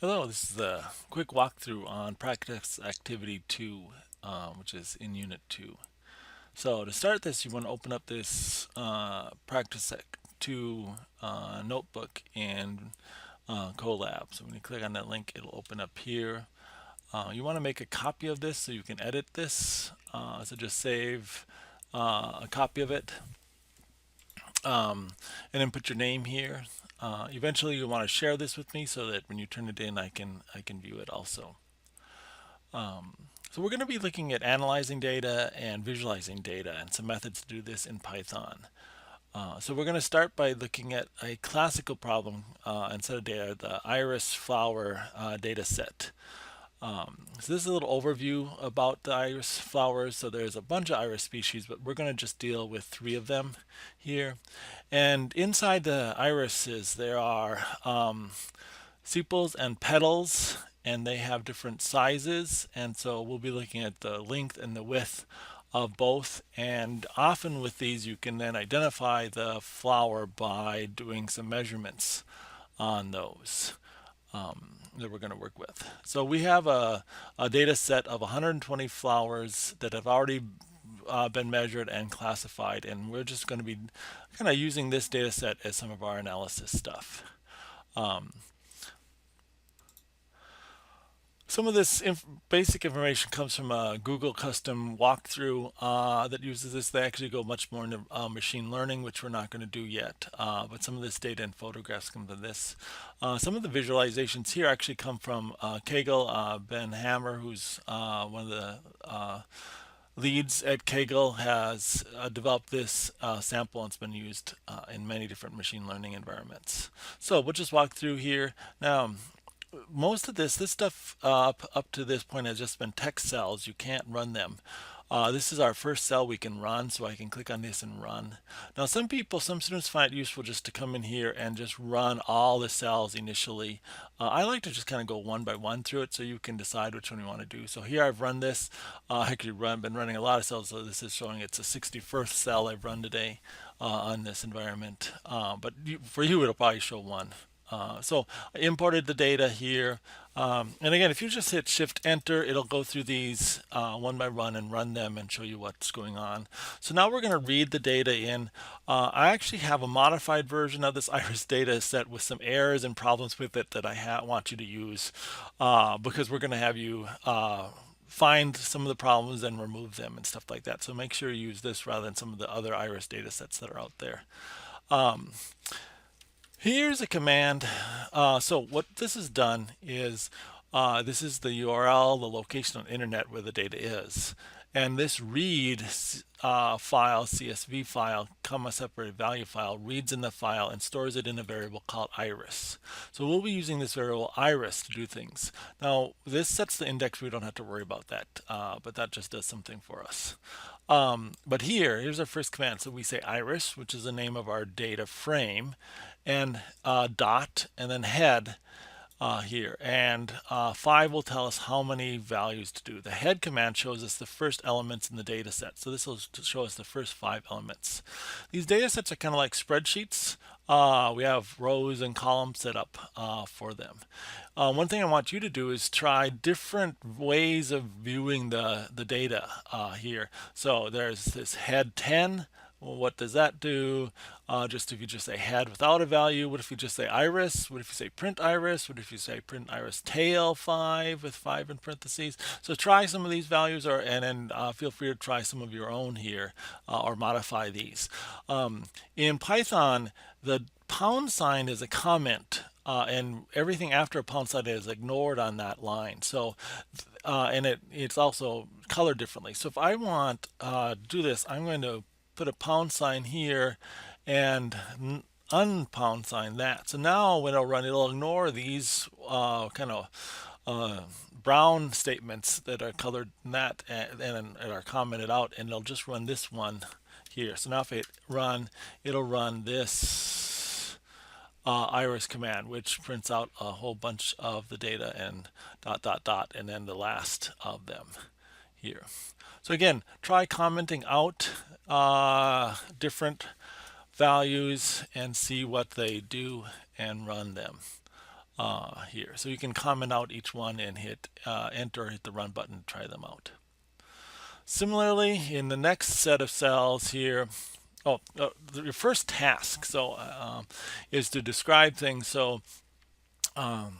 Hello, this is the quick walkthrough on practice activity 2, which is in unit 2. So to start this, you want to open up this practice 2 notebook in Colab. So when you click on that link, it'll open up here. You want to make a copy of this so you can edit this. So just save a copy of it, and then put your name here. Eventually, you want to share this with me so that when you turn it in, I can view it also. So we're going to be looking at analyzing data and visualizing data and some methods to do this in Python. So we're going to start by looking at a classical problem and set of data, the iris flower data set. So this is a little overview about the iris flowers. So there's a bunch of iris species, but we're going to just deal with 3 of them here. And inside the irises, there are sepals and petals, and they have different sizes. And so we'll be looking at the length and the width of both. And often with these, you can then identify the flower by doing some measurements on those that we're going to work with. So we have a data set of 120 flowers that have already been measured and classified, and we're just going to be kind of using this data set as some of our analysis stuff. Some of this basic information comes from a Google custom walkthrough that uses this. They actually go much more into machine learning, which we're not going to do yet. But some of this data and photographs come from this. Some of the visualizations here actually come from Kaggle. Ben Hammer, who's one of the leads at Kaggle, has developed this sample, and it's been used in many different machine learning environments. So we'll just walk through here. Now, most of this stuff up to this point has just been text cells. You can't run them. This is our first cell we can run, so I can click on this and run. Now some students find it useful just to come in here and just run all the cells initially. I like to just kind of go one by one through it so you can decide which one you want to do. So here I've run this. Been running a lot of cells, so this is showing it's a 61st cell I've run today on this environment. For you, it'll probably show one. So I imported the data here. And again, if you just hit Shift Enter, it'll go through these one by one and run them and show you what's going on. So now we're going to read the data in. I actually have a modified version of this iris data set with some errors and problems with it that I want you to use because we're going to have you find some of the problems and remove them and stuff like that. So make sure you use this rather than some of the other iris data sets that are out there. Here's a command. So what this has done is this is the URL, the location on the internet where the data is. And this read file, CSV file, comma separated value file, reads in the file and stores it in a variable called iris. So we'll be using this variable iris to do things. Now this sets the index. We don't have to worry about that, but that just does something for us. But here's our first command. So we say iris, which is the name of our data frame, and dot, and then head here. And 5 will tell us how many values to do. The head command shows us the first elements in the data set. So this will show us the first 5 elements. These data sets are kind of like spreadsheets. We have rows and columns set up for them. One thing I want you to do is try different ways of viewing the data here. So there's this head 10. Well, what does that do? Just if you just say head without a value, what if you just say iris? What if you say print iris? What if you say print iris tail 5 with 5 in parentheses? So try some of these values, and then feel free to try some of your own here or modify these. In Python, the pound sign is a comment. And everything after a pound sign is ignored on that line. So, and it's also colored differently. So if I want to do this, I'm going to put a pound sign here and unpound sign that. So now when it'll run, it'll ignore these kind of brown statements that are colored in that and are commented out, and it'll just run this one here. So now if I run, it'll run this iris command, which prints out a whole bunch of the data and dot dot dot, and then the last of them here. So again, try commenting out different values and see what they do and run them. here. So you can comment out each one and hit enter or hit the run button to try them out. Similarly, in the next set of cells here, your first task is to describe things. So I've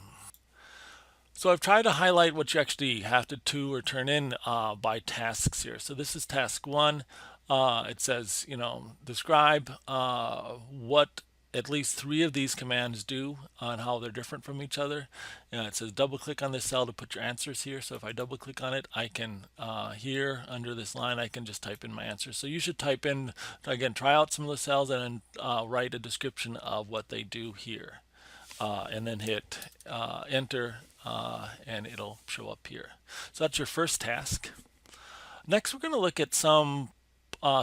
tried to highlight what you actually have to do or turn in by tasks here. So this is task one. It says, describe what at least 3 of these commands do and how they're different from each other. It says double click on this cell to put your answers here. So if I double click on it, I can here under this line, I can just type in my answers. So you should type in, again, try out some of the cells and then write a description of what they do here. And then hit enter and it'll show up here. So that's your first task. Next, we're going to look at some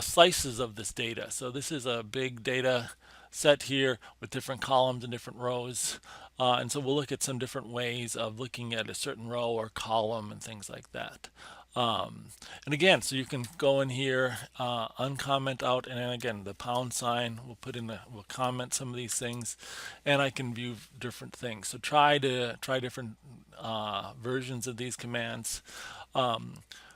slices of this data. So this is a big data set here with different columns and different rows. And so we'll look at some different ways of looking at a certain row or column and things like that. And again, so you can go in here, uncomment out, and then again, the pound sign, we'll comment some of these things, and I can view different things. So try different versions of these commands.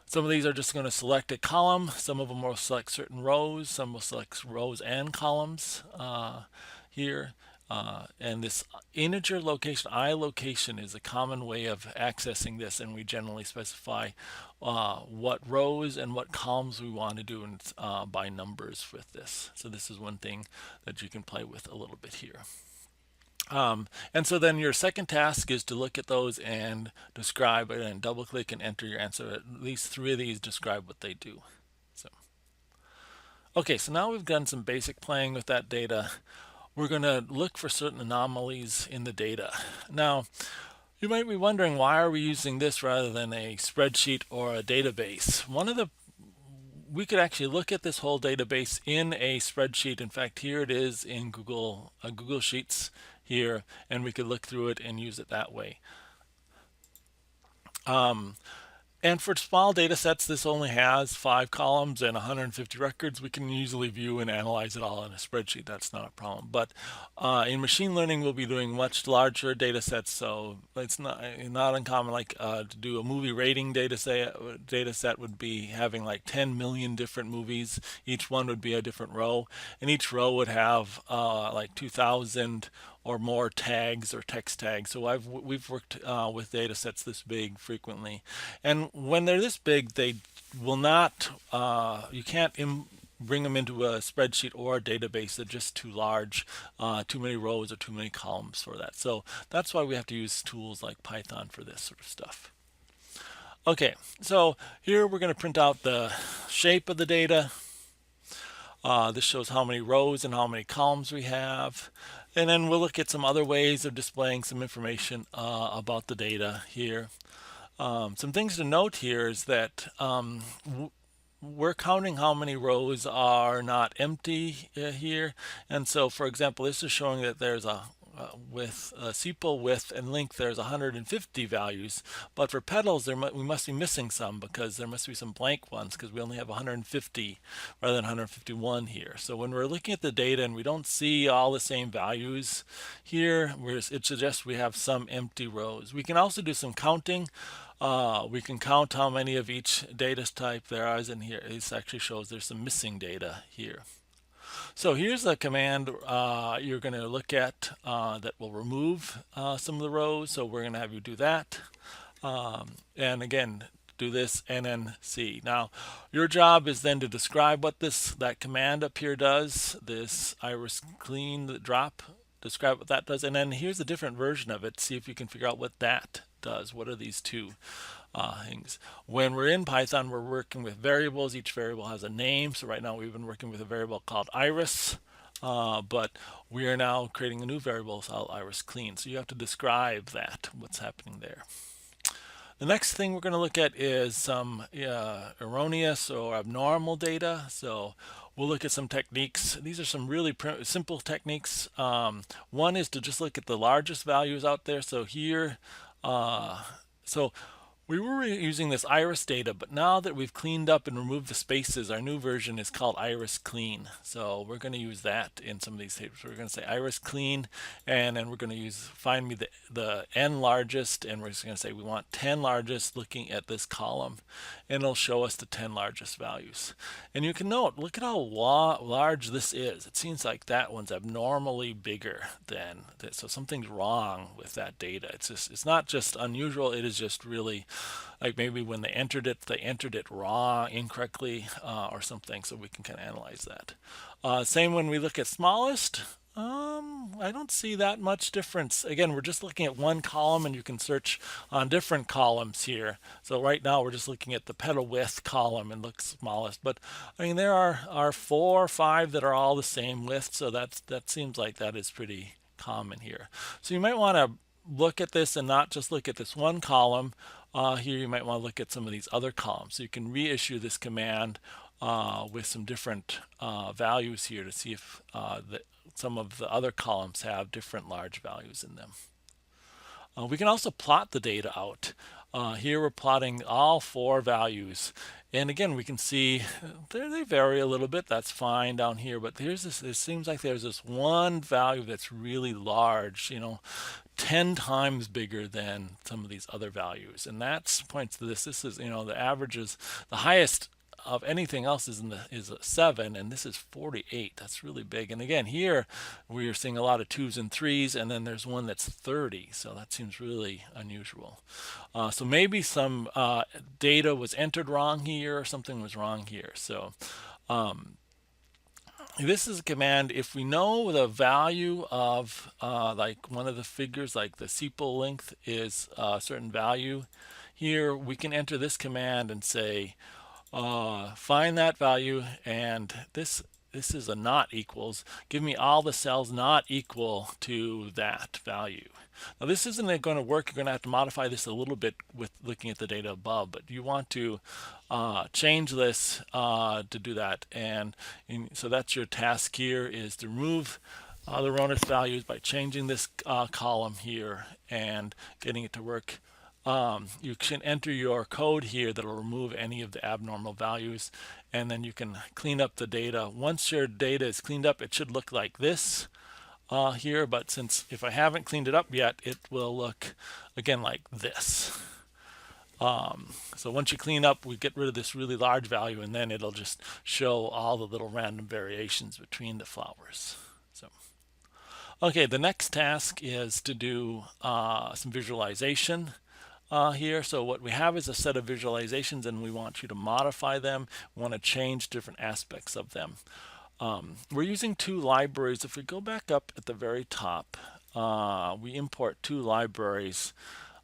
Some of these are just going to select a column. Some of them will select certain rows. Some will select rows and columns here. And this integer location, iLocation, is a common way of accessing this, and we generally specify what rows and what columns we want to do by numbers with this. So this is one thing that you can play with a little bit here. And so then your second task is to look at those and describe it, and double click and enter your answer. At least 3 of these describe what they do. Okay, so now we've done some basic playing with that data. We're going to look for certain anomalies in the data. Now, you might be wondering, why are we using this rather than a spreadsheet or a database? We could actually look at this whole database in a spreadsheet. In fact, here it is in Google Sheets here, and we could look through it and use it that way. And for small data sets, this only has 5 columns and 150 records. We can easily view and analyze it all in a spreadsheet. That's not a problem. But in machine learning, we'll be doing much larger data sets. So it's not uncommon, like to do a movie rating data set would be having like 10 million different movies. Each one would be a different row, and each row would have like 2,000 or more tags or text tags. So we've worked with data sets this big frequently, and when they're this big, they will not, you can't bring them into a spreadsheet or a database. They're just too large, too many rows or too many columns for that. So that's why we have to use tools like Python for this sort of stuff. Okay, so here we're going to print out the shape of the data. This shows how many rows and how many columns we have. And then we'll look at some other ways of displaying some information about the data here. Some things to note here is that we're counting how many rows are not empty here. And so, for example, this is showing that there's with sepal width and length, there's 150 values, but for petals we must be missing some, because there must be some blank ones, because we only have 150 rather than 151 here. So when we're looking at the data and we don't see all the same values here, it suggests we have some empty rows. We can also do some counting. We can count how many of each data type there is in here. This actually shows there's some missing data here. So here's a command you're going to look at that will remove some of the rows. So we're going to have you do that. And again, do this and then see. Now, your job is then to describe what that command up here does, this iris clean drop, describe what that does. And then here's a different version of it. See if you can figure out what that does. What are these two things? When we're in Python, we're working with variables. Each variable has a name. So right now we've been working with a variable called iris, but we are now creating a new variable called iris clean. So you have to describe that, what's happening there. The next thing we're going to look at is some erroneous or abnormal data. So we'll look at some techniques. These are some really simple techniques. One is to just look at the largest values out there. So here, so We were using this iris data, but now that we've cleaned up and removed the spaces, our new version is called iris clean. So we're going to use that in some of these tables. We're going to say iris clean, and then we're going to use find me the n largest, and we're just going to say we want 10 largest looking at this column, and it'll show us the 10 largest values. And you can note, look at how large this is. It seems like that one's abnormally bigger than that. So something's wrong with that data. It's not just unusual, it is just really like maybe when they entered it raw incorrectly, or something, so we can kind of analyze that. Same when we look at smallest. I don't see that much difference. Again, we're just looking at one column, and you can search on different columns here. So right now we're just looking at the petal width column and look smallest. But I mean, there are 4 or 5 that are all the same width, so that seems like that is pretty common here. So you might want to look at this and not just look at this one column. Here you might want to look at some of these other columns. So you can reissue this command with some different values here to see if some of the other columns have different large values in them. We can also plot the data out. Here we're plotting all 4 values. And again, we can see they vary a little bit. That's fine down here. But here's this, it seems like there's this one value that's really large, 10 times bigger than some of these other values. And that points to this. This is, the average is the highest of anything else is a 7, and this is 48. That's really big. And again, here we are seeing a lot of 2s and 3s, and then there's one that's 30. So that seems really unusual. So maybe some data was entered wrong here, or something was wrong here. So this is a command. If we know the value of like one of the figures, like the sepal length is a certain value, here we can enter this command and say, find that value, and this is a not equals. Give me all the cells not equal to that value. Now this isn't going to work. You're going to have to modify this a little bit with looking at the data above, but you want to change this to do that. And so that's your task here, is to remove the erroneous values by changing this column here and getting it to work. You can enter your code here that'll remove any of the abnormal values, and then you can clean up the data. Once your data is cleaned up, it should look like this here, but since if I haven't cleaned it up yet, it will look again like this. So once you clean up, we get rid of this really large value, and then it'll just show all the little random variations between the flowers. So okay, the next task is to do some visualization here. So what we have is a set of visualizations, and we want you to modify them. We want to change different aspects of them. We're using 2 libraries. If we go back up at the very top, we import 2 libraries,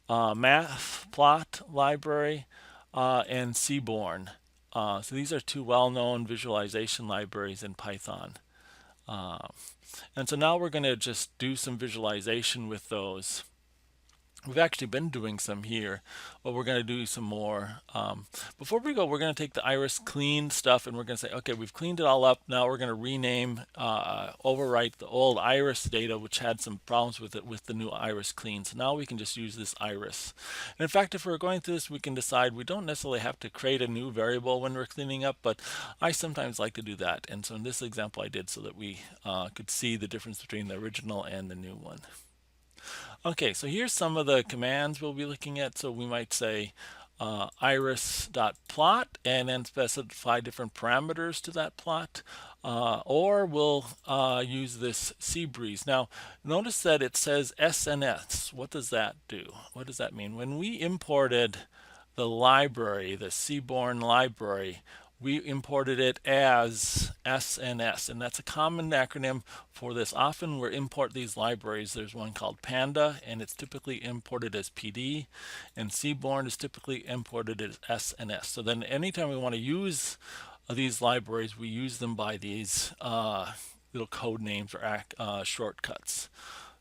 Matplot library and Seaborn. So these are 2 well-known visualization libraries in Python. And so now we're going to just do some visualization with those. We've actually been doing some here, but we're going to do some more. Before we go, we're going to take the iris clean stuff, and we're going to say, okay, we've cleaned it all up. Now we're going to rename, overwrite the old iris data, which had some problems with it, with the new iris clean. So now we can just use this iris. And in fact, if we're going through this, we can decide we don't necessarily have to create a new variable when we're cleaning up, but I sometimes like to do that. And so in this example, I did so that we could see the difference between the original and the new one. Okay, so here's some of the commands we'll be looking at. So we might say iris.plot and then specify different parameters to that plot. Or we'll use this CBreeze. Now, notice that it says SNS. What does that do? What does that mean? When we imported the library, the Seaborn library, we imported it as SNS, and that's a common acronym for this. Often we import these libraries. There's one called Panda, and it's typically imported as PD, and Seaborn is typically imported as SNS. So then anytime we want to use these libraries, we use them by these little code names or shortcuts.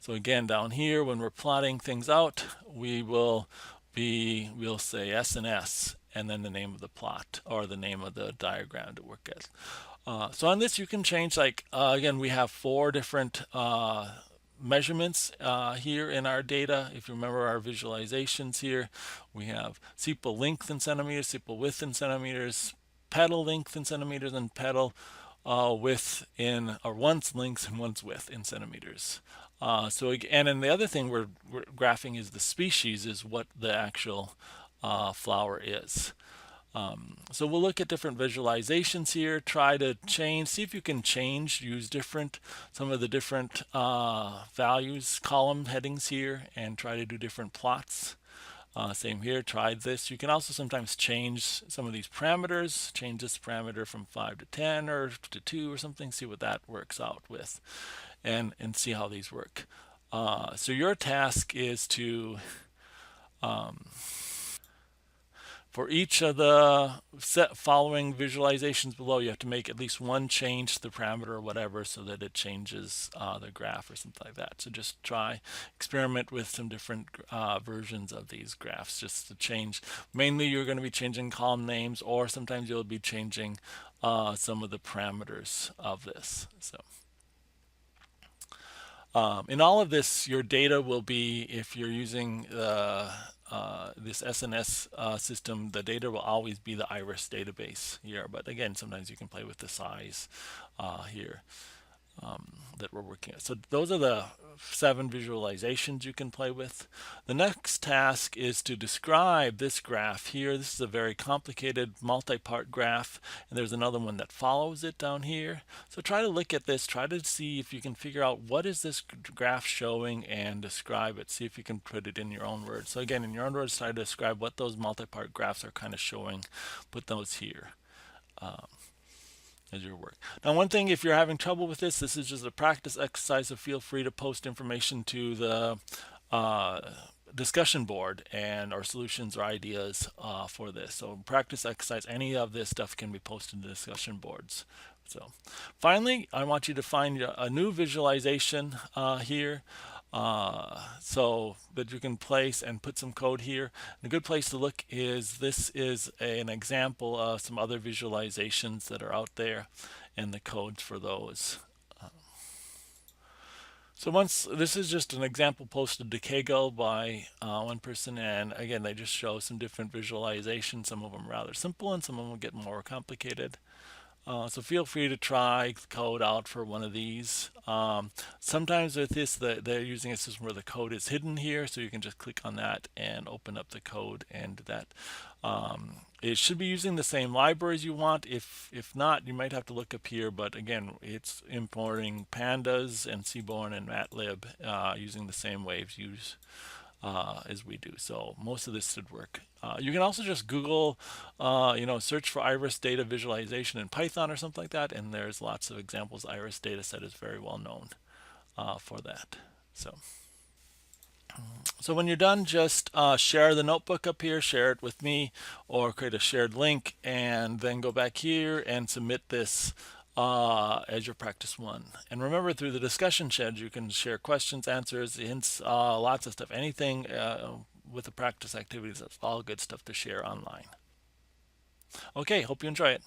So again, down here, when we're plotting things out, we'll say SNS, and then the name of the plot or the name of the diagram to work at. So on this you can change, like again, we have 4 different measurements here in our data. If you remember our visualizations here, we have sepal length in centimeters, sepal width in centimeters, petal length in centimeters, and petal width in, or one's length and one's width in centimeters. And then the other thing we're graphing is the species, is what the actual flower is. So we'll look at different visualizations here, try to change, see if you can change, use some of the different values, column headings here, and try to do different plots. Same here, tried this. You can also sometimes change some of these parameters, change this parameter from 5 to 10 or to 2 or something, see what that works out with, and see how these work. So your task is to for each of the following visualizations below, you have to make at least one change to the parameter or whatever so that it changes the graph or something like that. So just experiment with some different versions of these graphs just to change. Mainly you're going to be changing column names, or sometimes you'll be changing some of the parameters of this. So. In all of this, your data will be, if you're using this SNS system, the data will always be the IRIS database here. But again, sometimes you can play with the size here that we're working at. So those are the 7 visualizations you can play with. The next task is to describe this graph here. This is a very complicated multi-part graph, and there's another one that follows it down here. So try to look at this, try to see if you can figure out what is this graph showing and describe it. See if you can put it in your own words. So again, in your own words, try to describe what those multi-part graphs are kind of showing. Put those here. As your work. Now, one thing, if you're having trouble with this is just a practice exercise, so feel free to post information to the discussion board and our solutions or ideas for this. So practice exercise, any of this stuff can be posted to discussion boards. So finally, I want you to find a new visualization here. So that you can place and put some code here. And a good place to look is this is an example of some other visualizations that are out there and the codes for those. So once this is just an example posted to Kaggle by one person, and again they just show some different visualizations. Some of them rather simple and some of them get more complicated. So feel free to try code out for one of these. Sometimes with this, they're using a system where the code is hidden here, so you can just click on that and open up the code and do that. It should be using the same libraries you want. If not, you might have to look up here, but again, it's importing pandas and Seaborn and Matlib using the same waves used as we do. So most of this should work. You can also just Google, search for Iris data visualization in Python or something like that, and there's lots of examples. Iris data set is very well known for that. So when you're done, just share the notebook up here, share it with me, or create a shared link, and then go back here and submit this as your practice 1. And remember, through the discussion shed, you can share questions, answers, hints, lots of stuff, anything with the practice activities. That's all good stuff to share online. Okay, hope you enjoy it.